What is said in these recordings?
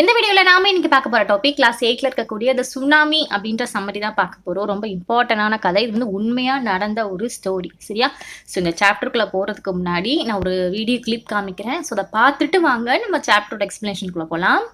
இந்த வீடியோல நாம இன்னைக்கு பார்க்க போற டாபிக் கிளாஸ் 8ல இருக்கக்கூடிய இந்த சுனாமி அப்படின்ற சம்மரி தான் பார்க்க போறோம். ரொம்ப இம்பார்ட்டன்டான கதை. இது வந்து உண்மையா நடந்த ஒரு ஸ்டோரி. சரியா? ஸோ இந்த சாப்டருக்குள்ள போறதுக்கு முன்னாடி நான் ஒரு வீடியோ கிளிப் காமிக்கிறேன். ஸோ அத பார்த்துட்டு வாங்க நம்ம சாப்டரோட எக்ஸ்பிளனேஷனுக்குள்ள போலாம்.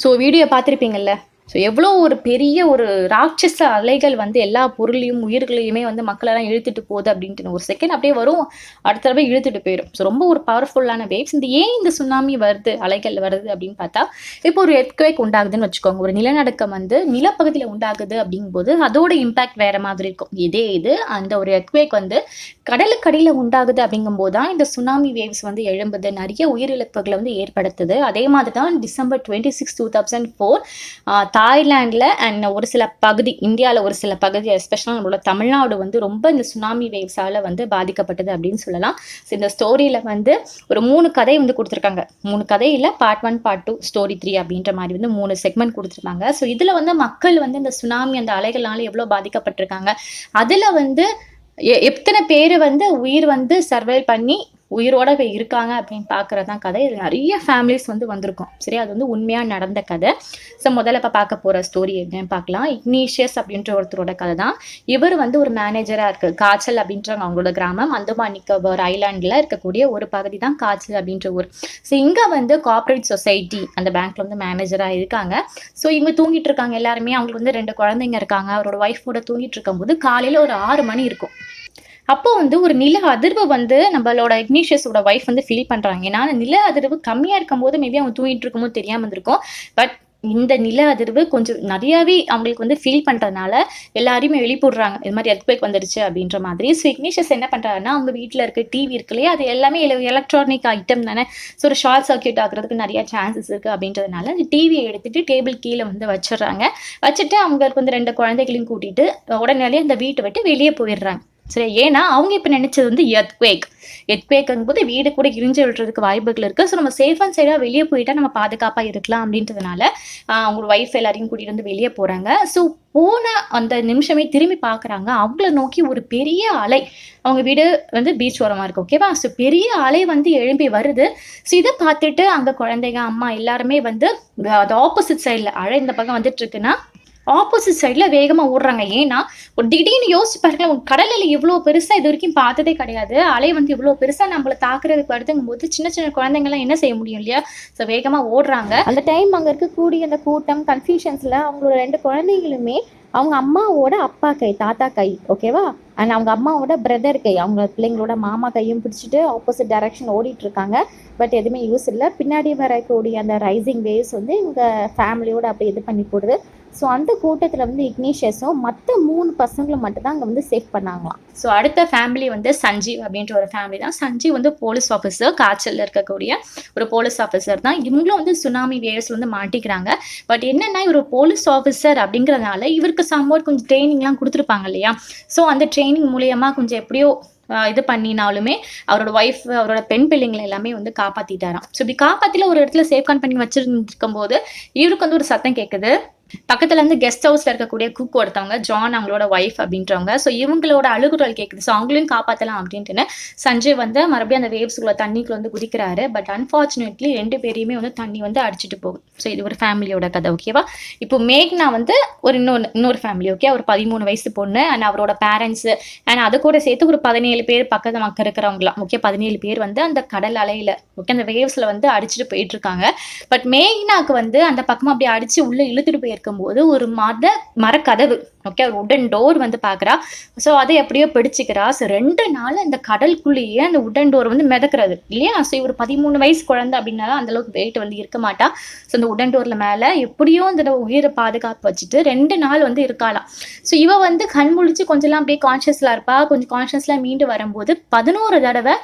So video பார்த்துருப்பீங்கல்ல. ஸோ எவ்வளோ ஒரு பெரிய ஒரு ராட்சச அலைகள் வந்து எல்லா பொருளையும் உயிர்களையுமே வந்து மக்களெல்லாம் இழுத்துட்டு போகுது அப்படின்ட்டு ஒரு செகண்ட் அப்படியே வரும், அடுத்த தடவை இழுத்துட்டு போயிடும். ஸோ ரொம்ப ஒரு பவர்ஃபுல்லான வேவ்ஸ். இந்த சுனாமி வருது, அலைகள் வருது அப்படின்னு பார்த்தா, இப்போ ஒரு எர்த்குவேக் உண்டாகுதுன்னு வச்சுக்கோங்க. ஒரு நிலநடுக்கம் வந்து நிலப்பகுதியில் உண்டாகுது அப்படிங்கும்போது அதோட இம்பாக்ட் வேற மாதிரி இருக்கும். இது அந்த ஒரு எர்த்குவேக் வந்து கடலுக்கடியில் உண்டாகுது அப்படிங்கும்போது தான் இந்த சுனாமி வேவ்ஸ் வந்து எழும்புது, நிறைய உயிரிழப்புகளை வந்து ஏற்படுத்துது. அதே மாதிரி தான் December 26, 2004 தாய்லாண்டில் அண்ட் ஒரு சில பகுதி, இந்தியாவில் ஒரு சில பகுதி, எஸ்பெஷலாக நம்மளோட தமிழ்நாடு வந்து ரொம்ப இந்த சுனாமி வேவ்ஸால் வந்து பாதிக்கப்பட்டது அப்படின்னு சொல்லலாம். ஸோ இந்த ஸ்டோரியில் வந்து ஒரு 3 கதை வந்து கொடுத்துருக்காங்க. 3 கதையில் பார்ட் 1, பார்ட் 2, ஸ்டோரி 3 அப்படின்ற மாதிரி வந்து 3 செக்மெண்ட் கொடுத்துருக்காங்க. ஸோ இதில் வந்து மக்கள் வந்து இந்த சுனாமி அந்த அலைகள்னால எவ்வளோ பாதிக்கப்பட்டிருக்காங்க, அதில் வந்து எத்தனை பேர் வந்து உயிர் வந்து சர்வைவ் பண்ணி உயிரோட இருக்காங்க அப்படின்னு பார்க்கறது தான் கதை. இது நிறைய ஃபேமிலிஸ் வந்து வந்திருக்கும். சரி, அது வந்து உண்மையாக நடந்த கதை. ஸோ முதல்ல இப்போ பார்க்க போகிற ஸ்டோரி என்னன்னு பார்க்கலாம். இக்னீஷியஸ் அப்படின்ற ஒருத்தரோட கதை தான். இவர் வந்து ஒரு மேனேஜராக இருக்கு. காய்ச்சல் அப்படின்றவங்க அவங்களோட கிராமம் அந்தமான் நிக்கோபார் ஐலாண்டில் இருக்கக்கூடிய ஒரு பகுதி தான் காய்ச்சல் அப்படின்ற ஊர். ஸோ இங்கே வந்து கோஆப்ரேட் சொசைட்டி அந்த பேங்க்ல வந்து மேனேஜராக இருக்காங்க. ஸோ இவங்க தூங்கிட்டு இருக்காங்க எல்லாருமே. அவங்களுக்கு வந்து 2 குழந்தைங்க இருக்காங்க. அவரோட ஒய்ஃபோட தூங்கிட்டு இருக்கும்போது காலையில் ஒரு 6 மணி இருக்கும். அப்போ வந்து ஒரு நில அதிர்வு வந்து நம்மளோட இக்னீஷியஸோட ஒய்ஃப் வந்து ஃபீல் பண்ணுறாங்க. ஏன்னா நில அதிர்வு கம்மியாக இருக்கும்போது மேபி அவங்க தூங்கிட்டு இருக்கும்போது தெரியாமல் இருந்திருக்கும். பட் இந்த நில அதிர்வு கொஞ்சம் நிறையாவே அவங்களுக்கு வந்து ஃபீல் பண்ணுறதுனால எல்லாரையுமே எழுப்பிடுறாங்க, இது மாதிரி எர்த்குவேக் வந்துடுச்சு அப்படின்ற மாதிரி. ஸோ இக்னீஷியஸ் என்ன பண்ணுறாருன்னா, அவங்க வீட்டில் இருக்க டிவி இருக்கு இல்லையா, அது எல்லாமே எலக்ட்ரானிக் ஐட்டம் தானே. ஸோ ஒரு ஷார்ட் சர்க்கியூட் ஆகிறதுக்கு நிறைய சான்சஸ் இருக்குது அப்படின்றதுனால அந்த டிவியை எடுத்துகிட்டு டேபிள் கீழே வந்து வச்சிடுறாங்க. வச்சுட்டு அவங்களுக்கு வந்து 2 குழந்தைகளையும் கூட்டிகிட்டு உடனே அந்த வீட்டை விட்டு வெளியே போயிடுறாங்க. சரி, ஏன்னா அவங்க இப்போ நினைச்சது வந்து எர்த்குவேக்கும்போது வீடு கூட இடிஞ்சு விழுறதுக்கு வாய்ப்புகள் இருக்குது. ஸோ நம்ம சேஃப் அண்ட் சைடாக வெளியே போயிட்டா நம்ம பாதுகாப்பாக இருக்கலாம் அப்படின்றதுனால அவங்களோட ஒய்ஃப் எல்லாரையும் கூட்டிகிட்டு வந்து வெளியே போகிறாங்க. ஸோ போன அந்த நிமிஷமே திரும்பி பார்க்குறாங்க. அவங்கள நோக்கி ஒரு பெரிய அலை, அவங்க வீடு வந்து பீச் ஓரமாக இருக்குது, ஓகேவா. ஸோ பெரிய அலை வந்து எழும்பி வருது. ஸோ இதை பார்த்துட்டு அங்கே குழந்தைங்க அம்மா எல்லாருமே வந்து அது ஆப்போசிட் சைடில் அலை இந்த பக்கம் வந்துட்டு இருக்குன்னா ஆப்போசிட் சைடில் வேகமாக ஓடுறாங்க. ஏன்னா ஒரு திடீர்னு யோசிச்சு பாருங்களேன், ஒரு கடல் அலை இவ்வளோ பெருசாக இது வரைக்கும் பார்த்ததே கிடையாது. அலை வந்து இவ்வளோ பெருசாக நம்மளை தாக்குறதுக்கு வருதுங்கும் போது சின்ன சின்ன குழந்தைங்கள்லாம் என்ன செய்ய முடியும் இல்லையா. ஸோ வேகமாக ஓடுறாங்க. அந்த டைம் அங்கே இருக்கக்கூடிய அந்த கூட்டம் கன்ஃபியூஷன்ஸில் அவங்களோட 2 குழந்தைங்களுமே அவங்க அம்மாவோட அப்பா கை, தாத்தா கை, ஓகேவா, அண்ட் அவங்க அம்மாவோட பிரதர் கை, அவங்க பிள்ளைங்களோட மாமா கையும் பிடிச்சிட்டு ஆப்போசிட் டைரக்ஷன் ஓடிட்டு இருக்காங்க. பட் எதுவுமே யூஸ் இல்லை. பின்னாடி வரக்கூடிய அந்த ரைசிங் வேவ்ஸ் வந்து இவங்க ஃபேமிலியோட அப்படி இது பண்ணி போடுது. ஸோ அந்த கூட்டத்தில் வந்து இக்னீஷியஸும் மற்ற 3 பசங்களும் மட்டும்தான் அங்கே வந்து சேவ் பண்ணாங்களாம். ஸோ அடுத்த ஃபேமிலி வந்து சஞ்சீவ் அப்படின்ற ஒரு ஃபேமிலி தான். சஞ்சீவ் வந்து போலீஸ் ஆஃபீஸர், காய்ச்சலில் இருக்கக்கூடிய ஒரு போலீஸ் ஆஃபீஸர் தான். இவங்களும் வந்து சுனாமி வேவ்ஸ் வந்து மாட்டிக்கிறாங்க. பட் என்னன்னா, இவர் போலீஸ் ஆஃபீஸர் அப்படிங்கிறதுனால இவருக்கு சம்வாட் கொஞ்சம் ட்ரைனிங்லாம் கொடுத்துருப்பாங்க இல்லையா. ஸோ அந்த ட்ரைனிங் மூலியமாக கொஞ்சம் எப்படியோ இது பண்ணினாலுமே அவரோட ஒய்ஃப், அவரோட பெண் பிள்ளைங்களை எல்லாமே வந்து காப்பாற்றிட்டாராம். ஸோ இப்படி காப்பாற்றில ஒரு இடத்துல சேஃப்கான் பண்ணி வச்சுருந்துருக்கும் போது இவருக்கு வந்து ஒரு சத்தம் கேட்குது. பக்கத்துல இருந்து கெஸ்ட் ஹவுஸ்ல இருக்கக்கூடிய குக் ஒருத்தவங்க, ஜான் அவங்களோட ஒய்ஃப் அப்படின்றவங்க. ஸோ இவங்களோட அழுகுரல் கேட்குது. ஸோ அவங்களையும் காப்பாற்றலாம் அப்படின்ட்டுன்னு சஞ்சய் வந்து மறுபடியும் அந்த வேவ்ஸுக்குள்ள தண்ணிக்குள்ள வந்து குதிக்கிறாரு. பட் அன்ஃபார்ச்சுனேட்லி 2 பேரையுமே வந்து தண்ணி வந்து அடிச்சுட்டு போகுது. ஸோ இது ஒரு ஃபேமிலியோட கதை, ஓகேவா. இப்போ மேக்னா வந்து ஒரு இன்னொரு ஃபேமிலி, ஓகே. ஒரு 13 வயசு பொண்ணு அண்ட் அவரோட பேரண்ட்ஸ் அண்ட் அது கூட சேர்த்து ஒரு 17 பேர் பக்கத்து மக்கள் இருக்கிறவங்களாம், ஓகே. 17 பேர் வந்து அந்த கடல் அலையில, ஓகே, அந்த வேவ்ஸ்ல வந்து அடிச்சுட்டு போயிட்டு இருக்காங்க. பட் மேக்னாக்கு வந்து அந்த பக்கமா அப்படியே அடிச்சு உள்ள இழுத்துட்டு போய் இருக்கும்போது ஒரு மரக்கதவு, ஓகே, ஒரு உடன் டோர் வந்து பார்க்குறா. ஸோ அதை எப்படியோ பிடிச்சிக்கிறா. ஸோ 2 நாள் அந்த கடலுக்குள்ளேயே அந்த உடன் டோர் வந்து மிதக்கிறது இல்லையா. ஸோ இவர் 13 வயசு குழந்தை அப்படின்னாலும் அந்த அளவுக்கு வெயிட் வந்து இருக்க மாட்டா. ஸோ அந்த உடன் டோர்ல மேலே எப்படியோ அந்த உயிரை பாதுகாப்பு வச்சுட்டு 2 நாள் வந்து இருக்காளாம். ஸோ இவ வந்து கண் முழிச்சு கொஞ்சம்லாம் அப்படியே கான்ஷியஸ்ல இருப்பா. கொஞ்சம் கான்ஷியஸ்லாம் மீண்டு வரும்போது 11 தடவை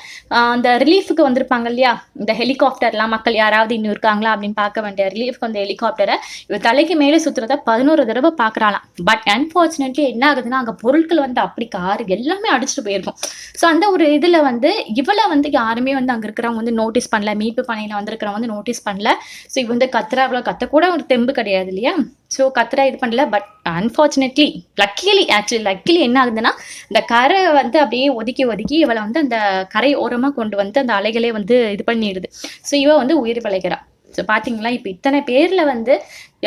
அந்த ரிலீஃபுக்கு வந்திருப்பாங்க இல்லையா, இந்த ஹெலிகாப்டர்லாம் மக்கள் யாராவது இன்னும் இருக்காங்களா அப்படின்னு பார்க்க வேண்டிய ரிலீஃப்க்கு அந்த ஹெலிகாப்டரை இவ தலைக்கு மேலே சுற்றுறத 11 தடவை பார்க்குறாளாம். பட் அன்ஃபார்ச்சுனேட்லி என்ன ஆகுதுன்னா, அங்க பொருட்கள் வந்து அப்படி கார் எல்லாமே அடிச்சுட்டு போயிருக்கும். ஸோ அந்த ஒரு இதுல வந்து இவள வந்து யாருமே வந்து அங்க இருக்கிறவங்க வந்து நோட்டீஸ் பண்ணல. மீட்பு பணியில வந்திருக்கிறவங்க வந்து நோட்டீஸ் பண்ணல. ஸோ இவ வந்து கத்துறா, அவ்வளோ கத்தக்கூட ஒரு தெம்பு கிடையாது இல்லையா? ஸோ கத்துறா, இது பண்ணல. பட் அன்ஃபார்ச்சுனேட்லி லக்கிலி என்ன ஆகுதுன்னா, இந்த கரை வந்து அப்படியே ஒதுக்கி ஒதுக்கி இவள வந்து அந்த கரை ஓரமா கொண்டு வந்து அந்த அலைகளே வந்து இது பண்ணிடுது. ஸோ இவ வந்து உயிர் பிழைக்கிறா. ஸோ பார்த்தீங்களா, இப்போ இத்தனை பேர்ல வந்து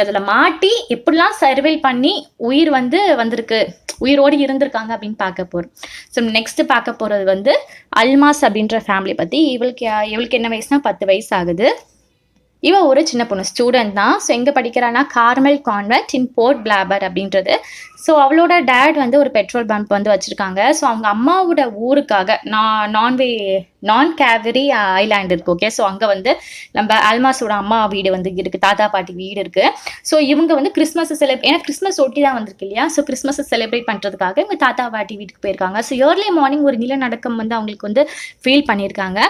அதில் மாட்டி எப்படிலாம் சர்வைவ் பண்ணி உயிர் வந்து வந்திருக்கு, உயிரோடு இருந்திருக்காங்க அப்படின்னு பார்க்க போகிறோம். ஸோ நெக்ஸ்ட் பார்க்க போகிறது வந்து அல்மாஸ் அப்படின்ற ஃபேமிலி பற்றி. இவளுக்கு என்ன வயசுனா 10 வயசு ஆகுது. இவ ஒரு சின்ன பொண்ணு, ஸ்டூடெண்ட் தான். ஸோ எங்கே படிக்கிறான்னா கார்மல் கான்வென்ட் இன் போர்ட் பிளாபர் அப்படின்றது. ஸோ அவளோட டேட் வந்து ஒரு பெட்ரோல் பம்ப் வந்து வச்சுருக்காங்க. ஸோ அவங்க அம்மாவோட ஊருக்காக நான் கேவரி ஐலாண்ட் இருக்குது. ஓகே, ஸோ அங்கே வந்து நம்ம அல்மாஸோட அம்மா வீடு வந்து இருக்குது, தாத்தா பாட்டி வீடு இருக்குது. ஸோ இவங்க வந்து ஏன்னா கிறிஸ்மஸ் ஒட்டி தான் வந்திருக்கு இல்லையா? ஸோ கிறிஸ்மஸ் செலிப்ரேட் பண்ணுறதுக்காக இவங்க தாத்தா பாட்டி வீட்டுக்கு போயிருக்காங்க. ஸோ ஏர்லி மார்னிங் ஒரு நிலநடுக்கம் வந்து அவங்களுக்கு வந்து ஃபீல் பண்ணியிருக்காங்க.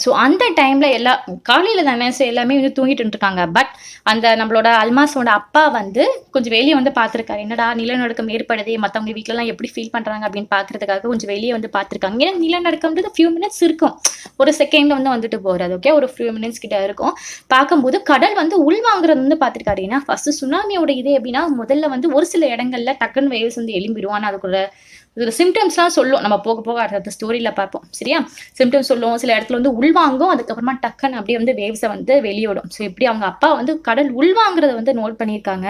ஸோ அந்த டைமில் காலையில் தானே, ஸோ எல்லாமே வந்து தூங்கிட்டு இருக்காங்க. பட் அந்த நம்மளோட அல்மாஸோட அப்பா வந்து கொஞ்சம் வெளியே வந்து பார்த்துருக்காரு. என்னடா நிலநடுக்கம் ஏற்படுதே, மற்றவங்க வீட்டிலலாம் எப்படி ஃபீல் பண்ணுறாங்க அப்படின்னு பார்க்கறதுக்காக கொஞ்சம் வெளியே வந்து பார்த்துருக்காங்க. ஏன்னா நிலநடுக்கம்ன்றது ஃபியூ மினிட்ஸ் இருக்கும், ஒரு செகண்டில் வந்து வந்துட்டு போகிறது. ஓகே, ஒரு ஃபியூ மினிட்ஸ் கிட்ட இருக்கும். பார்க்கும்போது கடல் வந்து உள்வாங்கிறது வந்து பார்த்துருக்காரு. ஏன்னா ஃபர்ஸ்ட் சுனாமியோட இது எப்படின்னா, முதல்ல வந்து ஒரு சில இடங்கள்ல டக்குன்னு வேவ்ஸ் வந்து எழும்பிடும். ஆனால் அதுக்குள்ள இதில் சிம்டம்ஸ்லாம் சொல்லும், நம்ம போக போக அடுத்த ஸ்டோரியில் பார்ப்போம். சரியா? சிம்டம்ஸ் சொல்லும், சில இடத்துல வந்து உள்வாங்கும், அதுக்கப்புறமா டக்குன்னு அப்படியே வந்து வேவ்ஸை வந்து வெளியிடும். ஸோ இப்படி அவங்க அப்பா வந்து கடல் உள்வாங்கிறத வந்து நோட் பண்ணியிருக்காங்க.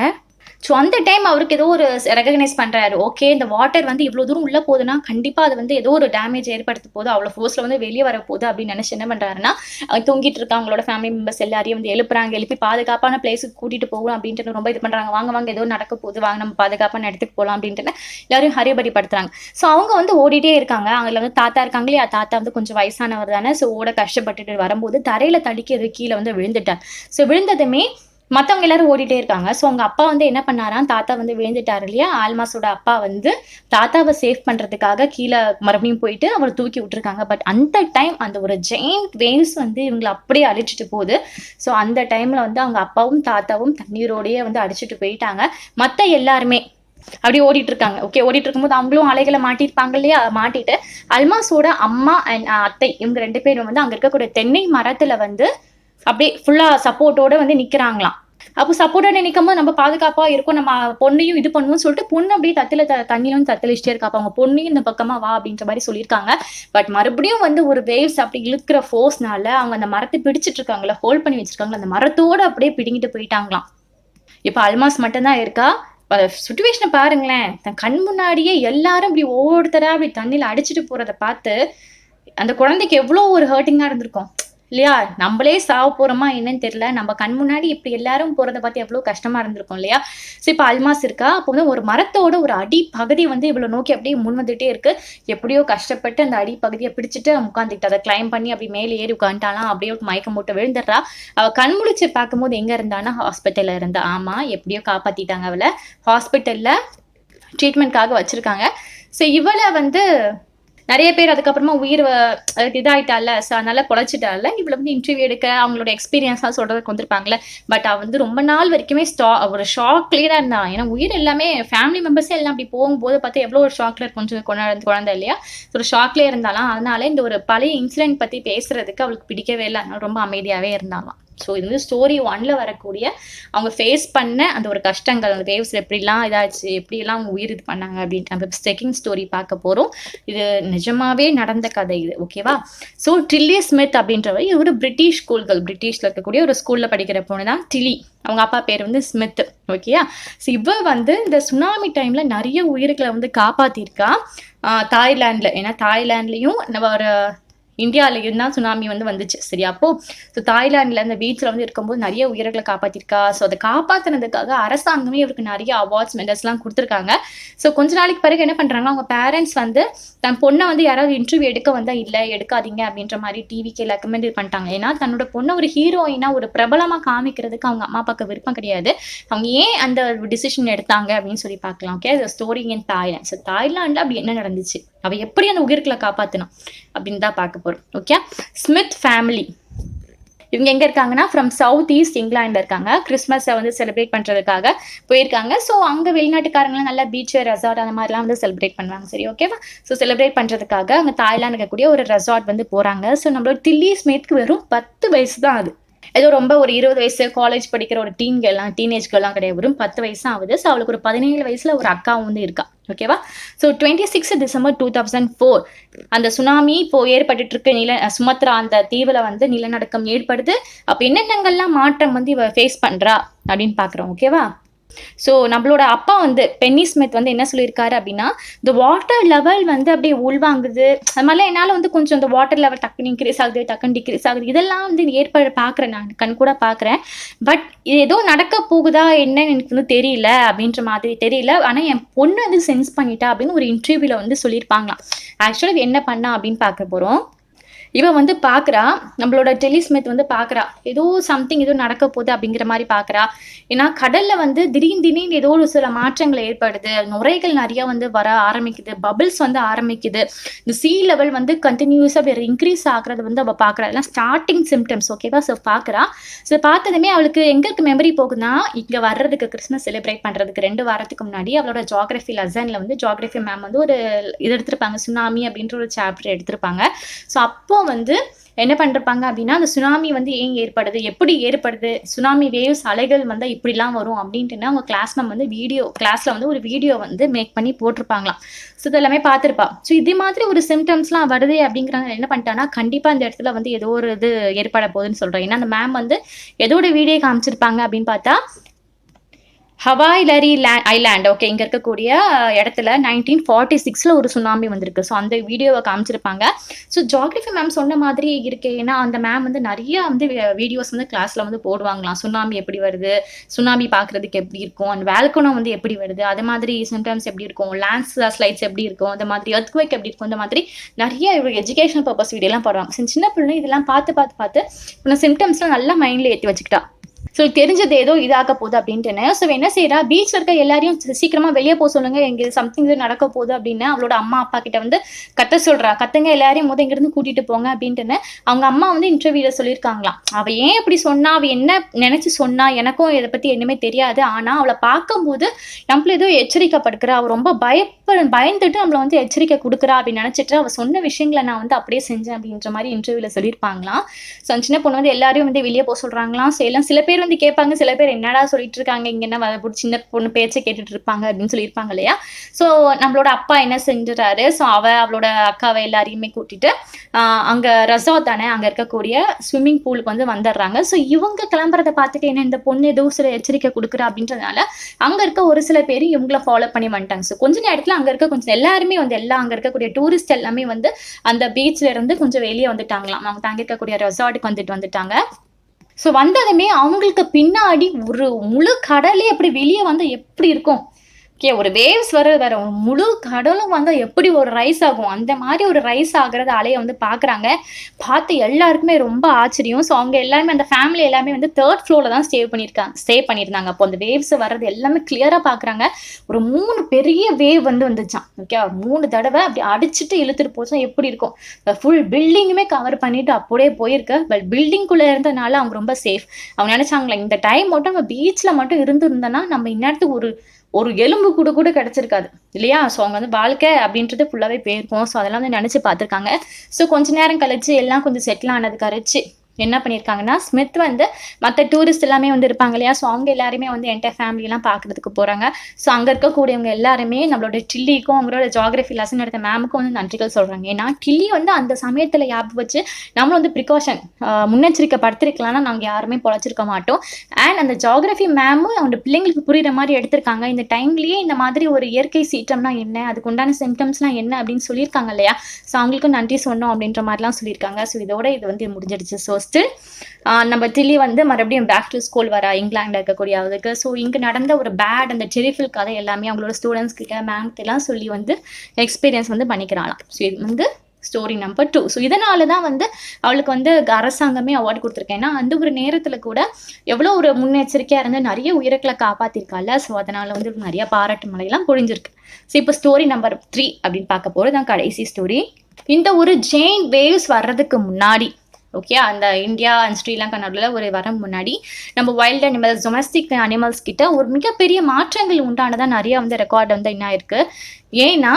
ஸோ அந்த டைம் அவருக்கு ஏதோ ஒரு ரெகக்னைஸ் பண்ணுறாரு. ஓகே, இந்த வாட்டர் வந்து இவ்வளோ தூரம் உள்ளே போகுதுன்னா கண்டிப்பாக அது வந்து ஏதோ ஒரு டேமேஜ் ஏற்படுத்த போகுது, அவ்வளோ ஃபோர்ஸில் வந்து வெளியே வர போகுது அப்படின்னு நினச்சி என்ன பண்ணுறாருன்னா, தூங்கிட்டு இருக்க அவங்களோட ஃபேமிலி மெம்பர்ஸ் எல்லாரையும் வந்து எழுப்பி பாதுகாப்பான பிளேஸுக்கு கூட்டிகிட்டு போகணும் அப்படின்ட்டு ரொம்ப இது பண்ணுறாங்க. வாங்க ஏதோ நடக்க போகுது, வாங்க நம்ம பாதுகாப்பான இடத்துக்கு போகலாம் அப்படின்ட்டு எல்லாரையும் ஹரிபரி படுத்துறாங்க. ஸோ அவங்க வந்து ஓடிட்டே இருக்காங்க. அதில் வந்து தாத்தா இருக்காங்க இல்லையா, தாத்தா வந்து கொஞ்சம் வயசானவர் தானே. ஸோ ஓட கஷ்டப்பட்டுட்டு வரும்போது தரையில் தடிக்கிறது கீழே வந்து விழுந்துட்டார். ஸோ விழுந்ததுமே மற்றவங்க எல்லாரும் ஓடிட்டே இருக்காங்க. ஸோ அவங்க அப்பா வந்து என்ன பண்ணாராம், தாத்தா வந்து விழுந்துட்டார் இல்லையா, ஆல்மாஸோட அப்பா வந்து தாத்தாவை சேவ் பண்ணுறதுக்காக கீழே மறுபடியும் போயிட்டு அவரை தூக்கி விட்டுருக்காங்க. பட் அந்த டைம் அந்த ஒரு ஜெயிண்ட் வேவ்ஸ் வந்து இவங்களை அப்படியே அழிச்சிட்டு போகுது. ஸோ அந்த டைமில் வந்து அவங்க அப்பாவும் தாத்தாவும் தண்ணீரோடையே வந்து அடிச்சுட்டு போயிட்டாங்க. மற்ற எல்லாருமே அப்படி ஓடிட்டு இருக்காங்க. ஓகே, ஓடிட்டு இருக்கும்போது அவங்களும் அலைகளை மாட்டிருப்பாங்க இல்லையா, மாட்டிட்டு அல்மாஸோட அம்மா அண்ட் அத்தை இவங்க 2 பேரும் வந்து அங்கே இருக்கக்கூடிய தென்னை மரத்துல வந்து அப்படியே ஃபுல்லா சப்போர்ட்டோட வந்து நிக்கிறாங்களாம். அப்போ சப்போர்ட்டோட நிற்கும்போது நம்ம பாதுகாப்பா இருக்கும், நம்ம பொண்ணையும் இது பண்ணுவோம்னு சொல்லிட்டு பொண்ணு அப்படியே தண்ணியில வந்து தத்தளிச்சிட்டே இருக்கா. அவங்க பொண்ணையும் இந்த பக்கமா வா அப்படின்ற மாதிரி சொல்லியிருக்காங்க. பட் மறுபடியும் வந்து ஒரு வேவ்ஸ் அப்படி இழுக்கிற ஃபோர்ஸ்னால அவங்க அந்த மரத்தை பிடிச்சிட்டு இருக்காங்களா, ஹோல்ட் பண்ணி வச்சிருக்காங்களா, அந்த மரத்தோட அப்படியே பிடிங்கிட்டு போயிட்டாங்களாம். இப்போ அல்மாஸ் மட்டும்தான் இருக்கா. சுச்சுவேஷனை பாருங்களேன், தன் கண் முன்னாடியே எல்லாரும் இப்படி ஒவ்வொருத்தரா அப்படி தண்ணியில அடிச்சுட்டு போறதை பார்த்து அந்த குழந்தைக்கு எவ்வளோ ஒரு ஹர்ட்டிங்கா இருந்திருக்கும் இல்லையா? நம்மளே சாவ போறோமா என்னன்னு தெரியல, நம்ம கண் முன்னாடி இப்படி எல்லாரும் போறதை பார்த்து எவ்வளோ கஷ்டமா இருந்திருக்கும் இல்லையா? ஸோ இப்போ அல்மாஸ் இருக்கா. அப்போ வந்து ஒரு மரத்தோட ஒரு அடி பகுதி வந்து இவ்வளோ நோக்கி அப்படியே முன் வந்துட்டே இருக்கு. எப்படியோ கஷ்டப்பட்டு அந்த அடி பகுதியை பிடிச்சிட்டு உட்காந்துக்கிட்டு அதை கிளைம் பண்ணி அப்படி மேலே ஏறி உட்காந்துட்டாலாம். அப்படியே மயக்கம் போட்டு விழுந்துடுறா. அவள் கண் முழிச்சு பார்க்கும்போது எங்க இருந்தானா, ஹாஸ்பிட்டல்ல இருந்தா. ஆமா, எப்படியோ காப்பாத்திட்டாங்க அவளை. ஹாஸ்பிட்டல்ல ட்ரீட்மெண்ட்காக வச்சிருக்காங்க. ஸோ இவளை வந்து நிறைய பேர் அதுக்கப்புறமா உயிர் இதாயிட்டால, ஸோ அதனால பொழைச்சிட்டால. இவ்வளோ வந்து இன்டர்வியூ எடுக்க அவங்களோட எக்ஸ்பீரியன்ஸ்லாம் சொல்றதுக்கு வந்திருப்பாங்களே. பட் அவள் வந்து ரொம்ப நாள் வரைக்குமே ஒரு ஷாக்லேயே தான் இருந்தான். ஏன்னா உயிர் எல்லாமே ஃபேமிலி மெம்பர்ஸே எல்லாம் அப்படி போகும்போது பார்த்தா எவ்வளோ ஒரு ஷாக்ல கொஞ்சம் குழந்தை இல்லையா, ஒரு ஷாக்லேயே இருந்தாலாம். அதனால இந்த ஒரு பழைய இன்சிடென்ட் பற்றி பேசுறதுக்கு அவளுக்கு பிடிக்கவே இல்லை. அதனால ரொம்ப அமைதியாகவே இருந்தாலாம். ஸோ இது வந்து ஸ்டோரி 1ல வரக்கூடிய அவங்க ஃபேஸ் பண்ண அந்த ஒரு கஷ்டங்கள், அந்த வேவ்ஸ் எப்படிலாம் இதாச்சு, எப்படிலாம் அவங்க உயிர் இது பண்ணாங்க அப்படின்ட்டு நம்ம செகண்ட் ஸ்டோரி பார்க்க போகிறோம். இது நிஜமாவே நடந்த கதை இது. ஓகேவா? ஸோ டில்லி ஸ்மித் அப்படின்றவர் இது ஒரு பிரிட்டிஷ் ஸ்கூல்கள், பிரிட்டிஷில் இருக்கக்கூடிய ஒரு ஸ்கூலில் படிக்கிற பொண்ணு தான் டில்லி. அவங்க அப்பா பேர் வந்து ஸ்மித். ஓகேயா? ஸோ இவ வந்து இந்த சுனாமி டைமில் நிறைய உயிர்களை வந்து காப்பாற்றிருக்கா தாய்லாண்டில். ஏன்னா தாய்லாண்ட்லேயும் நம்ம ஒரு இந்தியாவிலையும் தான் சுனாமி வந்து வந்துச்சு. சரி, அப்போ ஸோ தாய்லாண்டில் அந்த பீச்சில் வந்து இருக்கும்போது நிறைய உயிர்களை காப்பாற்றிருக்கா. ஸோ அதை காப்பாற்றினதுக்காக அரசாங்கமே இவருக்கு நிறைய அவார்ட்ஸ் மெடல்ஸ்லாம் கொடுத்துருக்காங்க. ஸோ கொஞ்ச நாளைக்கு பிறகு என்ன பண்ணுறாங்க, அவங்க பேரண்ட்ஸ் வந்து தன் பொண்ணை வந்து யாராவது இன்டர்வியூ எடுக்க வந்தால் இல்லை எடுக்காதீங்க அப்படின்ற மாதிரி டிவிக்கு ரெக்கமெண்ட் பண்ணிட்டாங்க. ஏன்னா தன்னோட பொண்ணை ஒரு ஹீரோயினா ஒரு பிரபலமாக காமிக்கிறதுக்கு அவங்க அம்மா அப்பாவுக்கு விருப்பம் கிடையாது. அவங்க ஏன் அந்த டிசிஷன் எடுத்தாங்க அப்படின்னு சொல்லி பார்க்கலாம். Okay, story in Thailand. So தாய்லாண்டில் அப்படி என்ன நடந்துச்சு, அவள் எப்படி அந்த உயிர்களை காப்பாற்றினான் அப்படின்னு தான் பார்க்க போகிறோம். ஓகே, ஸ்மித் ஃபேமிலி இவங்க எங்கே இருக்காங்கன்னா ஃப்ரம் சவுத் ஈஸ்ட் இங்கிலாண்டில் இருக்காங்க. கிறிஸ்மஸை வந்து செலிப்ரேட் பண்ணுறதுக்காக போயிருக்காங்க. ஸோ அங்கே வெளிநாட்டுக்காரங்களாம் நல்லா பீச் ரெசார்ட் அந்த மாதிரிலாம் வந்து செலிப்ரேட் பண்ணுவாங்க. சரி ஓகேவா? ஸோ செலிப்ரேட் பண்ணுறதுக்காக அங்கே தாய்லாந்து இருக்கக்கூடிய ஒரு ரெசார்ட் வந்து போகிறாங்க. ஸோ நம்மளோட டில்லி ஸ்மித்க்கு வெறும் 10 வயசு தான் ஆகுது. ஏதோ ரொம்ப ஒரு 20 வயசு காலேஜ் படிக்கிற ஒரு டீனேஜ் கேர்லாம் கிடையாது. வெறும் 10 வயசு தான் ஆகுது. ஸோ அவளுக்கு ஒரு 17 வயசுல ஒரு அக்காவும் வந்து இருக்கா. ஓகேவா? ஸோ 26 டிசம்பர் 2004 அந்த சுனாமி இப்போ ஏற்பட்டு இருக்க சுமத்ரா அந்த தீவுல வந்து நிலநடுக்கம் ஏற்படுது. அப்போ என்னென்னங்கள்லாம் மாற்றம் வந்து இவ ஃபேஸ் பண்றா அப்படின்னு பார்க்குறோம். ஓகேவா? ஸோ நம்மளோட அப்பா வந்து பென்னி ஸ்மித் வந்து என்ன சொல்லியிருக்காரு அப்படின்னா, இந்த வாட்டர் லெவல் வந்து அப்படியே உள்வாங்குது. அது மாதிரிலாம் என்னால் வந்து கொஞ்சம் இந்த வாட்டர் லெவல் டக்குன்னு இன்க்ரீஸ் ஆகுது, டக்குன்னு டிக்ரீஸ் ஆகுது. இதெல்லாம் வந்து பார்க்குறேன், நான் கண் கூட பார்க்குறேன். பட் இது ஏதோ நடக்க போகுதா என்னன்னு எனக்கு வந்து தெரியல அப்படின்ற மாதிரி தெரியல. ஆனால் என் பொண்ணு வந்து சென்ஸ் பண்ணிட்டா அப்படின்னு ஒரு இன்டர்வியூவில் வந்து சொல்லியிருப்பாங்களாம். ஆக்சுவலாக என்ன பண்ணா அப்படின்னு பார்க்க போகிறோம். இவன் வந்து பார்க்குறா, நம்மளோட டெல்லி ஸ்மித் வந்து பார்க்குறா, ஏதோ சம்திங் ஏதோ நடக்க போகுது அப்படிங்கிற மாதிரி பார்க்குறா. ஏன்னா கடலில் வந்து திடீர்னு ஏதோ ஒரு சில மாற்றங்கள் ஏற்படுது. நுரைகள் நிறையா வந்து வர ஆரம்பிக்குது, பபிள்ஸ் வந்து ஆரம்பிக்குது. இந்த சீ லெவல் வந்து கண்டினியூஸாக வேறு இன்க்ரீஸ் ஆகுறது வந்து அவள் பார்க்குறா. எல்லாம் ஸ்டார்டிங் சிம்டம்ஸ். ஓகேவா? ஸோ பார்க்குறா. ஸோ பார்த்ததுமே அவளுக்கு எங்களுக்கு மெமரி போகுதுன்னா, இங்கே வர்றதுக்கு கிறிஸ்மஸ் செலிப்ரேட் பண்ணுறதுக்கு 2 வாரத்துக்கு முன்னாடி அவளோட ஜியாகிரஃபி லெசனில் வந்து ஜியாகிரஃபி மேம் வந்து ஒரு இது எடுத்திருப்பாங்க, சுனாமி அப்படின்ற ஒரு சாப்டர் எடுத்திருப்பாங்க. ஸோ அப்போ வந்து என்ன பண்ணிருப்பாங்க அப்படின்னா, அந்த சுனாமி வந்து ஏன் ஏற்படுது, எப்படி ஏற்படுது, சுனாமி வேவ்ஸ் அலைகள் வந்தால் இப்படிலாம் வரும் அப்படின்ட்டு அவங்க கிளாஸ் மேம் வந்து கிளாஸில் வந்து ஒரு வீடியோ வந்து மேக் பண்ணி போட்டிருப்பாங்களாம். ஸோ இதெல்லாமே பார்த்துருப்பா. ஸோ இது மாதிரி ஒரு சிம்டம்ஸ்லாம் வருது அப்படிங்கிறாங்க. என்ன பண்ணிட்டான்னா, கண்டிப்பாக இந்த இடத்துல வந்து ஏதோ ஒரு இது ஏற்பட போகுதுன்னு சொல்கிறேன். ஏன்னா அந்த மேம் வந்து எதோட வீடியோ காமிச்சிருப்பாங்க அப்படின்னு பார்த்தா, ஹவாய் ஐலாண்ட் ஓகே இங்கே இருக்கக்கூடிய இடத்துல 1946 ஒரு சுனாமி வந்திருக்கு. ஸோ அந்த வீடியோவை காமிச்சிருப்பாங்க. ஸோ ஜியாகிரஃபி மேம் சொன்ன மாதிரி இருக்கு. ஏன்னா அந்த மேம் வந்து நிறைய வந்து வீடியோஸ் வந்து கிளாஸில் வந்து போடுவாங்களாம். சுனாமி எப்படி வருது, சுனாமி பார்க்குறதுக்கு எப்படி இருக்கும், அந்த வேல்கனோ வந்து எப்படி வருது, அது மாதிரி சிம்டம்ஸ் எப்படி இருக்கும், லேண்ட் ஸ்லைட்ஸ் எப்படி இருக்கும், அந்த மாதிரி எர்த்குவேக் எப்படி இருக்கும், இந்த மாதிரி நிறைய எஜுகேஷனல் பர்பஸ் வீடியோலாம் போடுவாங்க. சின்ன பிள்ளை இதெல்லாம் பார்த்து இந்த சிம்டம்ஸ்லாம் நல்லா மைண்டில் ஏற்றி வச்சுக்கிட்டா. ஸோ தெரிஞ்சது ஏதோ இதாக போகுது அப்படின்ட்டுன்னு. ஸோ என்ன செய்யறா, பீச்சில் இருக்க எல்லாரையும் சீக்கிரமாக வெளியே போக சொல்லுங்க, எங்கே சம்திங் இது நடக்க போகுது அப்படின்னு அவளோட அம்மா அப்பா கிட்ட வந்து கத்த சொல்றா. கத்துங்க எல்லாரையும் இங்கிருந்து கூட்டிட்டு போங்க அப்படின்ட்டுன்னு அவங்க அம்மா வந்து இன்டர்வியூல சொல்லியிருக்காங்களாம். அவள் ஏன் இப்படி சொன்னா, அவள் என்ன நினைச்சு சொன்னா, எனக்கும் இதை பத்தி என்னமே தெரியாது. ஆனா அவளை பார்க்கும்போது நம்மள ஏதோ எச்சரிக்கைப்படுக்கிறா, அவள் ரொம்ப பயந்துட்டு நம்மளை வந்து எச்சரிக்கை கொடுக்குறா அப்படின்னு நினைச்சிட்டு அவள் சொன்ன விஷயங்களை நான் வந்து அப்படியே செஞ்சேன் அப்படின்ற மாதிரி இன்டர்வியூல சொல்லியிருப்பாங்களாம். ஸோ சின்ன பொண்ணு வந்து எல்லாரையும் வந்து வெளியே போக சொல்றாங்களாம். சில பேர் வந்து கேட்பாங்க, சில பேர் என்னடா சொல்லிட்டு இருக்காங்க, இங்க என்ன சின்ன பொண்ணு பேச்சை கேட்டுட்டு இருப்பாங்க அப்படின்னு சொல்லியிருப்பாங்க இல்லையா. ஸோ நம்மளோட அப்பா என்ன செஞ்சுறாரு, ஸோ அவளோட அக்காவை எல்லாரையுமே கூட்டிட்டு அங்க ரெசார்ட் தானே, அங்க இருக்கக்கூடிய ஸ்விம்மிங் பூலுக்கு வந்து வந்துடுறாங்க. ஸோ இவங்க கிளம்புறதை பார்த்துட்டு என்ன இந்த பொண்ணு ஏதோ சில எச்சரிக்கை கொடுக்குறா அப்படின்றதுனால அங்க இருக்க ஒரு சில பேர் இவங்களை ஃபாலோ பண்ணி வந்துட்டாங்க. ஸோ கொஞ்ச நேரத்துல அங்க இருக்க கொஞ்சம் எல்லாருமே வந்து அங்க இருக்கக்கூடிய டூரிஸ்ட் எல்லாமே வந்து அந்த பீச்ல இருந்து கொஞ்சம் வெளியே வந்துட்டாங்களாம். அவங்க தங்கி இருக்கக்கூடிய ரெசார்ட்டுக்கு வந்துட்டாங்க. ஸோ வந்ததுமே அவங்களுக்கு பின்னாடி ஒரு முழு கடலே அப்படி வெளியே வந்து எப்படி இருக்கும், ஓகே ஒரு வேவ்ஸ் வேற முழு கடலும் வந்து எப்படி ஒரு ரைஸ் ஆகும், அந்த மாதிரி ஒரு ரைஸ் ஆகுறது அலையை வந்து பார்க்குறாங்க. பார்த்து எல்லாருக்குமே ரொம்ப ஆச்சரியம். ஸோ அவங்க எல்லாருமே அந்த ஃபேமிலி எல்லாமே வந்து 3rd ஃப்ளோரில் தான் ஸ்டே பண்ணியிருந்தாங்க. அப்போ அந்த வேவ்ஸ் வர்றது எல்லாமே கிளியராக பார்க்குறாங்க. ஒரு 3 பெரிய வேவ் வந்து வந்துச்சான். ஓகே 3 தடவை அப்படி அடிச்சுட்டு இழுத்துட்டு போச்சா எப்படி இருக்கும். ஃபுல் பில்டிங்குமே கவர் பண்ணிட்டு அப்படியே போயிருக்கு. பட் பில்டிங்குள்ளே இருந்ததுனால அவங்க ரொம்ப சேஃப். அவங்க நினைச்சாங்களே இந்த டைம் மட்டும் நம்ம பீச்சில் மட்டும் இருந்திருந்தோன்னா நம்ம இந்நேரத்துக்கு ஒரு எலும்பு கூட கிடைச்சிருக்காது இல்லையா. ஸோ அவங்க வந்து வாழ்க்கை அப்படின்றது ஃபுல்லாகவே போயிருக்கும். ஸோ அதெல்லாம் வந்து நினச்சி பார்த்துருக்காங்க. ஸோ கொஞ்ச நேரம் கழிச்சு எல்லாம் கொஞ்சம் செட்டில் ஆனது கழிச்சு என்ன பண்ணியிருக்காங்கன்னா, ஸ்மித் வந்து மற்ற டூரிஸ்ட் எல்லாமே வந்து இருப்பாங்க இல்லையா. ஸோ அவங்க எல்லாருமே வந்து என்டையர் ஃபேமிலியெல்லாம் பார்க்குறதுக்கு போகிறாங்க. ஸோ அங்கே இருக்கக்கூடியவங்க எல்லாருமே நம்மளோட டில்லிக்கும் அவங்களோட ஜியாகிரஃபி லெசன் எடுத்த மேமுக்கும் வந்து நன்றிகள் சொல்கிறாங்க. ஏன்னா டில்லி வந்து அந்த சமயத்தில் ஞாபகம் வச்சு நம்மளும் வந்து ப்ரிகாஷன் முன்னெச்சரிக்கை படுத்திருக்கலாம்னா நாங்கள் யாருமே பொழைச்சிருக்க மாட்டோம். அண்ட் அந்த ஜியாகிரஃபி மேமும் அவங்க பிள்ளைங்களுக்கு புரியுற மாதிரி எடுத்திருக்காங்க. இந்த டைம்லேயே இந்த மாதிரி ஒரு இயற்கை சீற்றம்னா என்ன, அதுக்கு உண்டான சிம்டம்ஸ்லாம் என்ன அப்படின்னு சொல்லியிருக்காங்க இல்லையா. ஸோ அவங்களுக்கும் நன்றி சொன்னோம் அப்படின்ற மாதிரிலாம் சொல்லியிருக்காங்க. ஸோ இதோட இது வந்து முடிஞ்சிடுச்சு. ஸோ நம்ம டில்லி வந்து மறுபடியும் பேக் டு ஸ்கூல் வரா இங்கிலாண்டில் இருக்கக்கூடிய அதுக்கு. ஸோ இங்கே நடந்த ஒரு பேட் அந்த டெரிஃபில் கதை எல்லாமே அவங்களோட ஸ்டூடெண்ட்ஸ் கிட்ட மேம்கிட்டலாம் சொல்லி வந்து எக்ஸ்பீரியன்ஸ் வந்து பண்ணிக்கிறாளாம். ஸோ இது வந்து ஸ்டோரி நம்பர் 2. ஸோ இதனால தான் வந்து அவளுக்கு வந்து அரசாங்கமே அவார்டு கொடுத்துருக்கேன். ஏன்னா அந்த ஒரு நேரத்தில் கூட எவ்வளோ ஒரு முன்னெச்சரிக்கையாக இருந்து நிறைய உயிர்களை காப்பாற்றிருக்கால. ஸோ அதனால் வந்து நிறைய பாராட்டு மழையெல்லாம் பொழிஞ்சிருக்கு. ஸோ இப்போ ஸ்டோரி நம்பர் 3 அப்படின்னு பார்க்க போகிறது தான் கடைசி ஸ்டோரி. இந்த ஒரு ஜெயின் வேவ்ஸ் வர்றதுக்கு முன்னாடி ஓகே, அந்த இந்தியா அண்ட் ஸ்ரீலங்கா நடுவில் ஒரு வர முன்னாடி நம்ம வைல்ட் அனிமல்ஸ், டொமஸ்டிக் அனிமல்ஸ் கிட்ட ஒரு மிகப்பெரிய மாற்றங்கள் உண்டானதாக நிறைய வந்து ரெக்கார்ட் வந்து என்ன இருக்கு. ஏன்னா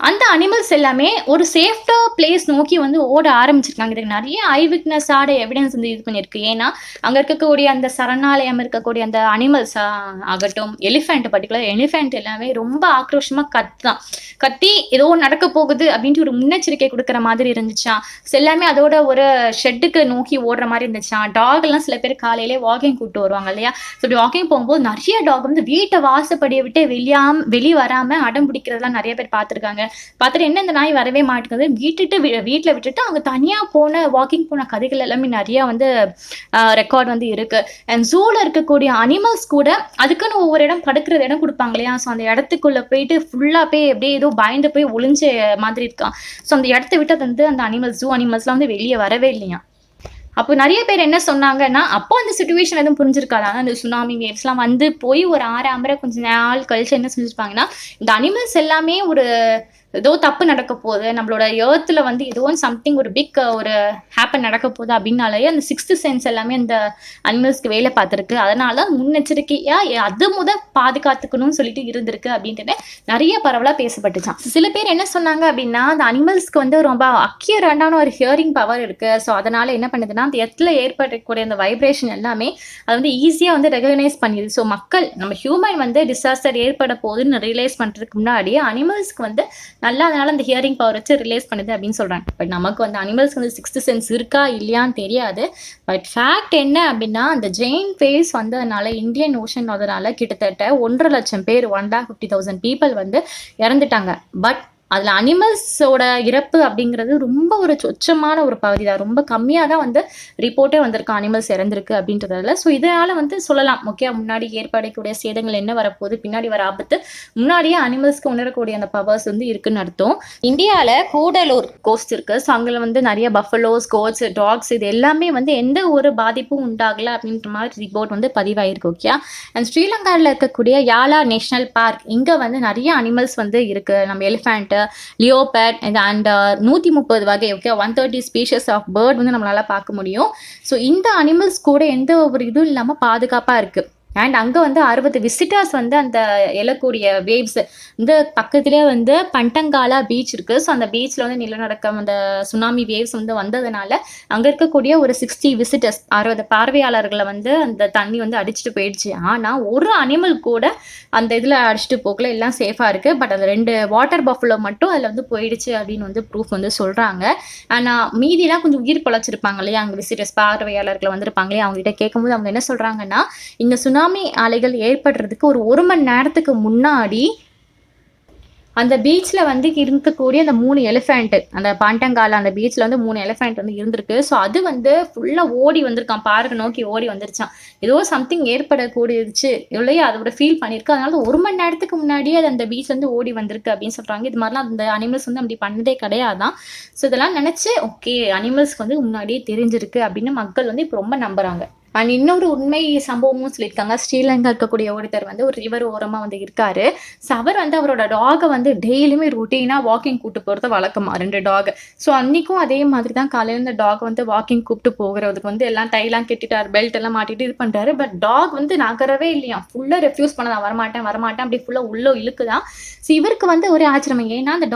அந்த அனிமல்ஸ் எல்லாமே ஒரு சேஃப்டா பிளேஸ் நோக்கி வந்து ஓட ஆரம்பிச்சிருக்காங்க. இதுக்கு நிறைய ஐ விட்னஸான எவிடன்ஸ் வந்து இது பண்ணியிருக்கு. ஏன்னா அங்கே இருக்கக்கூடிய அந்த சரணாலயம் இருக்கக்கூடிய அந்த அனிமல்ஸ் ஆகட்டும், பர்டிகுலர் எலிஃபென்ட் எல்லாமே ரொம்ப ஆக்ரோஷமாக கத்தி ஏதோ நடக்க போகுது அப்படின்ட்டு ஒரு முன்னெச்சரிக்கை கொடுக்குற மாதிரி இருந்துச்சான். எல்லாமே அதோட ஒரு ஷெட்டுக்கு நோக்கி ஓடுற மாதிரி இருந்துச்சான். டாக் எல்லாம் சில பேர் காலையிலே வாக்கிங் கூப்பிட்டு வருவாங்க இல்லையா. ஸோ இப்படி வாக்கிங் போகும்போது நிறைய டாக் வந்து வீட்டை வாசப்படியை விட்டு வெளியே வராமல் அடம் பிடிக்கிறதெல்லாம் நிறைய பேர் பார்த்துருக்காங்க. பார்த்துட்டு என்ன இந்த நாய் வரவே மாட்டேங்குது, வீட்டில் விட்டுட்டு அவங்க தனியாக வாக்கிங் போன கதைகள் எல்லாமே நிறையா வந்து ரெக்கார்ட் வந்து இருக்கு. அண்ட் ஜூவில் இருக்கக்கூடிய அனிமல்ஸ் கூட அதுக்குன்னு ஒவ்வொரு இடம் படுக்கிற இடம் கொடுப்பாங்க இல்லையா. ஸோ அந்த இடத்துக்குள்ள போயிட்டு ஃபுல்லாக போய் அப்படியே ஏதோ பயந்து போய் ஒளிஞ்ச மாதிரி இருக்கான். ஸோ அந்த இடத்த விட்டு அது வந்து அந்த ஜூ அனிமல்ஸ்லாம் வந்து வெளியே வரவே இல்லையா. அப்போ நிறைய பேர் என்ன சொன்னாங்கன்னா, அப்போ அந்த சுச்சுவேஷன் எதுவும் புரிஞ்சிருக்காது. ஆனால் அந்த சுனாமி வேவ்ஸ்லாம் வந்து போய் ஒரு 6 அம்பரை கொஞ்சம் நாள் கழிச்சு என்ன செஞ்சுருப்பாங்கன்னா, இந்த அனிமல்ஸ் எல்லாமே ஒரு ஏதோ தப்பு நடக்க போகுது, நம்மளோட ஏர்த்தில் வந்து ஏதோ சம்திங் ஒரு பிக் ஒரு ஹேப்பன் நடக்க போகுது அப்படின்னாலே அந்த 6th சென்ஸ் எல்லாமே அந்த அனிமல்ஸ்க்கு வேலை பார்த்துருக்கு. அதனால தான் முன்னெச்சரிக்கையாக அது பாதுகாத்துக்கணும்னு சொல்லிட்டு இருந்திருக்கு அப்படின்ட்டு நிறைய பரவலாக பேசப்பட்டுச்சான். சில பேர் என்ன சொன்னாங்க அப்படின்னா, அந்த அனிமல்ஸ்க்கு வந்து ரொம்ப அக்யூரண்டான ஒரு ஹியரிங் பவர் இருக்கு. ஸோ அதனால என்ன பண்ணுதுன்னா, அந்த இடத்துல ஏற்படக்கூடிய அந்த வைப்ரேஷன் எல்லாமே அது வந்து ஈஸியாக வந்து ரெகனைஸ் பண்ணிடுது. ஸோ மக்கள் நம்ம ஹியூமன் வந்து டிசாஸ்டர் ஏற்பட போகுதுன்னு ரியலைஸ் பண்ணுறதுக்கு முன்னாடியே அனிமல்ஸ்க்கு வந்து நல்லா அதனால அந்த ஹியரிங் பவர் வச்சு ரிலேஸ் பண்ணுது அப்படின்னு சொல்கிறாங்க. பட் நமக்கு வந்து அனிமல்ஸ் வந்து 6th சென்ஸ் இருக்கா இல்லையான்னு தெரியாது. பட் ஃபேக்ட் என்ன அப்படின்னா, அந்த ஜெயின் ஃபேஸ் வந்ததுனால இந்தியன் ஓஷன் வந்ததுனால கிட்டத்தட்ட 1.5 லட்சம் பேர் 1,50,000 பீப்புள் வந்து இறந்துட்டாங்க. பட் அதில் அனிமல்ஸோட இறப்பு அப்படிங்கிறது ரொம்ப ஒரு சொச்சமான ஒரு பகுதி தான். ரொம்ப கம்மியாக தான் வந்து ரிப்போர்ட்டே வந்திருக்கு அனிமல்ஸ் இறந்துருக்கு அப்படின்றதால. ஸோ இதனால் வந்து சொல்லலாம், முக்கியம் முன்னாடி ஏற்படக்கூடிய சேதங்கள் என்ன வரப்போகுது, பின்னாடி வர ஆபத்து முன்னாடியே அனிமல்ஸ்க்கு உணரக்கூடிய அந்த பவர்ஸ் வந்து இருக்குன்னு அர்த்தம். இந்தியாவில் கூடலூர் கோஸ்ட் இருக்குது. ஸோ அங்கே வந்து நிறைய பஃபலோஸ், கோட்ஸ், டாக்ஸ் இது எல்லாமே வந்து எந்த ஒரு பாதிப்பும் உண்டாகலை அப்படின்ற மாதிரி ரிப்போர்ட் வந்து பதிவாயிருக்கு. ஓகே. அண்ட் ஸ்ரீலங்காவில் இருக்கக்கூடிய யாலா நேஷனல் பார்க் இங்கே வந்து நிறைய அனிமல்ஸ் வந்து இருக்குது. நம்ம எலிஃபெண்ட், லியோபேட் அண்ட் 130 வகை, ஓகே, 130 ஸ்பீஷஸ் ஆஃப் பேர்ட் வந்து நம்மளால பார்க்க முடியும். ஸோ இந்த அனிமல்ஸ் கூட எந்த ஒரு இதுவும் இல்லாமல் பாதுகாப்பாக இருக்குது. அண்ட் அங்கே வந்து 60 விசிட்டர்ஸ் வந்து அந்த எழக்கூடிய வேவ்ஸ் இந்த பக்கத்துலேயே வந்து பண்டங்காலா பீச் இருக்குது. ஸோ அந்த பீச்சில் வந்து நிலநடுக்கம் அந்த சுனாமி வேவ்ஸ் வந்து வந்ததுனால அங்கே இருக்கக்கூடிய ஒரு 60 விசிட்டர்ஸ் 60 பார்வையாளர்களை வந்து அந்த தண்ணி வந்து அடிச்சுட்டு போயிடுச்சு. ஆனால் ஒரு அனிமல் கூட அந்த இதில் அடிச்சுட்டு போகல, எல்லாம் சேஃபாக இருக்குது. பட் அந்த 2 வாட்டர் பஃபலோ மட்டும் அதில் வந்து போயிடுச்சு அப்படின்னு வந்து ப்ரூஃப் வந்து சொல்கிறாங்க. ஆனால் மீதிலாம் கொஞ்சம் உயிர் பழச்சிருப்பாங்க இல்லையா, அங்கே விசிட்டர்ஸ் பார்வையாளர்களை வந்திருப்பாங்களே, அவங்ககிட்ட கேட்கும்போது அவங்க என்ன சொல்கிறாங்கன்னா, இந்த சுனாமி அலைகள் ஏற்படுறதுக்கு ஒரு மணி நேரத்துக்கு முன்னாடி அந்த பீச்சில் வந்து இருக்கக்கூடிய அந்த 3 எலிஃபெண்ட், அந்த பாண்டங்கால அந்த பீச்சில் வந்து 3 எலிஃபெண்ட் வந்து இருந்திருக்கு. ஸோ அது வந்து ஃபுல்லாக ஓடி வந்திருக்கான், பார்க்க நோக்கி ஓடி வந்துருச்சான். ஏதோ சம்திங் ஏற்படக்கூடியச்சு இல்லையா, அதோட ஃபீல் பண்ணியிருக்கு. அதனால 1 மணி நேரத்துக்கு முன்னாடியே அது அந்த பீச் வந்து ஓடி வந்திருக்கு அப்படின்னு சொல்கிறாங்க. இது மாதிரிலாம் அந்த அனிமல்ஸ் வந்து அப்படி பண்ணதே கிடையாதான். ஸோ இதெல்லாம் நினச்சி ஓகே அனிமல்ஸ்க்கு வந்து முன்னாடியே தெரிஞ்சிருக்கு அப்படின்னு மக்கள் வந்து இப்போ ரொம்ப நம்புகிறாங்க. அண்ட் இன்னொரு உண்மை சம்பவமும் சொல்லியிருக்காங்க. ஸ்ரீலங்கா இருக்கக்கூடிய ஒருத்தர் வந்து ஒரு ரிவர் ஓரமாக வந்து இருக்காரு. ஸோ அவர் வந்து அவரோட டாகை வந்து டெய்லியுமே ரொட்டீனாக வாக்கிங் கூப்பிட்டு போகிறத வழக்கமா 2 டாக். ஸோ அன்றைக்கும் அதே மாதிரி தான் காலையில் இந்த டாக் வந்து வாக்கிங் கூப்பிட்டு போகிறதுக்கு வந்து எல்லாம் டைலாம் கட்டிட்டார், பெல்ட் எல்லாம் மாட்டிட்டு இது பண்ணுறாரு. பட் டாக் வந்து நகரவே இல்லையா, ஃபுல்லாக ரெஃப்யூஸ் பண்ணதான், வரமாட்டேன் அப்படி ஃபுல்லாக உள்ளே இழுக்குதான். ஸோ இவருக்கு வந்து ஒரே ஆச்சரியம், ஏன்னா அந்த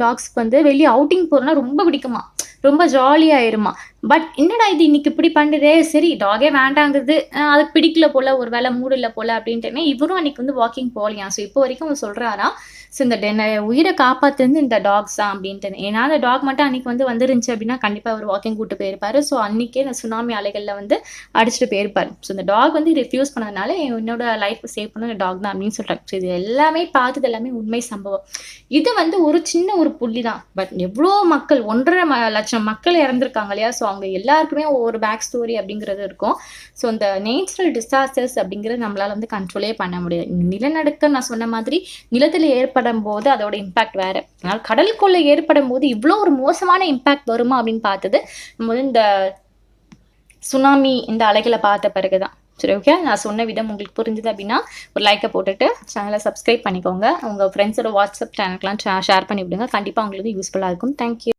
டாக்ஸ்க்கு வந்து வெளியே அவுட்டிங் போகிறோன்னா ரொம்ப பிடிக்குமா, ரொம்ப ஜாலியாயிருமா. பட் என்னடா இது இன்னைக்கு இப்படி பண்ணுதே, சரி டாகே வேண்டாங்குது, அதுக்கு பிடிக்கல போல, ஒரு வேலை மூடு இல்லை போல அப்படின்ட்டுமே இவரும் அன்னைக்கு வந்து வாக்கிங் போகலையா. ஸோ இப்போ வரைக்கும் அவர் சொல்கிறாரா, ஸோ இந்த உயிரை காப்பாற்றுறது இந்த டாக்ஸ் தான் அப்படின்ட்டு. ஏன்னா அந்த டாக் மட்டும் அன்னைக்கு வந்து வந்துருந்துச்சு அப்படின்னா கண்டிப்பாக அவர் வாக்கிங் கூப்பிட்டு போயிருப்பாரு. ஸோ அன்றைக்கே இந்த சுனாமி அலைகளில் வந்து அடிச்சுட்டு போயிருப்பார். ஸோ இந்த டாக் வந்து ரெஃப்யூஸ் பண்ணதுனால என்னோட லைஃப்பை சேவ் பண்ண இந்த டாக் தான் அப்படின்னு சொல்கிறாங்க. ஸோ இது எல்லாமே பார்த்தது எல்லாமே உண்மை சம்பவம். இது வந்து ஒரு சின்ன ஒரு புள்ளி தான். பட் எவ்வளோ மக்கள் 1.5 லட்சம் மக்கள் இறந்துருக்காங்க இல்லையா. ஸோ அவங்க எல்லாருக்குமே ஒவ்வொரு பேக் ஸ்டோரி அப்படிங்கிறது இருக்கும். ஸோ இந்த நேச்சுரல் டிசாஸ்டர்ஸ் அப்படிங்கிறது நம்மளால் வந்து கண்ட்ரோலே பண்ண முடியாது. நிலநடுக்கம் நான் சொன்ன மாதிரி நிலத்தில் ஏற்படும் போது அதோட இம்பாக்ட் வேறு. அதனால் கடலுக்குள்ளே ஏற்படும் போது இவ்வளோ ஒரு மோசமான இம்பாக்ட் வருமா அப்படின்னு பார்த்தது நம்ம வந்து இந்த சுனாமி இந்த அலைகளை பார்த்த பிறகு தான். சரி, ஓகே, நான் சொன்ன விதம் உங்களுக்கு புரிஞ்சுது அப்படின்னா ஒரு லைக்கை போட்டுட்டு சேனலை சப்ஸ்கிரைப் பண்ணிக்கோங்க. உங்கள் ஃப்ரெண்ட்ஸோட வாட்ஸ்அப் சேனலுக்குலாம் ஷேர் பண்ணி விடுங்க. கண்டிப்பாக உங்களுக்கு யூஸ்ஃபுல்லாக இருக்கும். தேங்க்யூ.